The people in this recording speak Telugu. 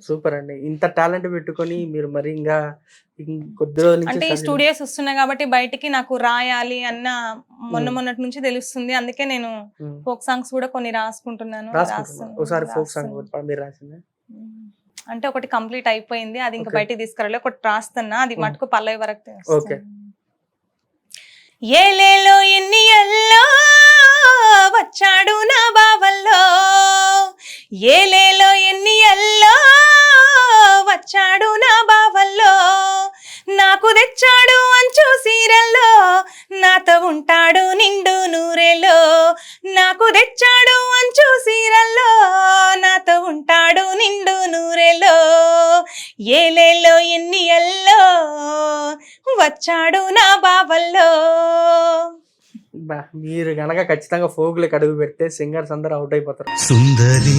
సూపర్ అండి. ఇంత టాలెంట్ పెట్టుకొని మీరు మరి ఇంకా కొద్ది రోజుల నుంచి అంటే ఈ స్టూడియోస్ వస్తున్నాయి కాబట్టి బయటికి నాకు రాయాలి అన్న మొన్నటి నుంచి తెలుస్తుంది. అందుకే నేను ఫోక్ సాంగ్స్ కూడా కొన్ని రాసుకుంటున్నాను. ఒకసారి ఫోక్ సాంగ్ మీరు రాసింది అంటే ఒకటి కంప్లీట్ అయిపోయింది, అది ఇంకా బయటికి తీసుకురాలి. ఒకటి రాస్తున్నా, అది మటుకు పల్లవి వరకు. ఓకే. ఏలేలో ఎన్ని ఎల్లో వచ్చాడు నా బావల్లో, ఏలేలో ఎన్ని ఎల్లో వచ్చాడు నా బావల్లో, నాకు తెచ్చాడు అంచు సీరల్లో, నాతో ఉంటాడు నిండు నూరేలో, నాకు తెచ్చాడు అంచు సీరల్లో, నాతో ఉంటాడు నిండు నూరేలో, ఏలేలో ఎన్ని ఎల్లో వచ్చాడు నా బావల్లో. మీరు గనక ఖచ్చితంగా ఫోక్లకు అడుగు పెడితే సింగర్స్ అందరూ అవుట్ అయిపోతారు. సుందరి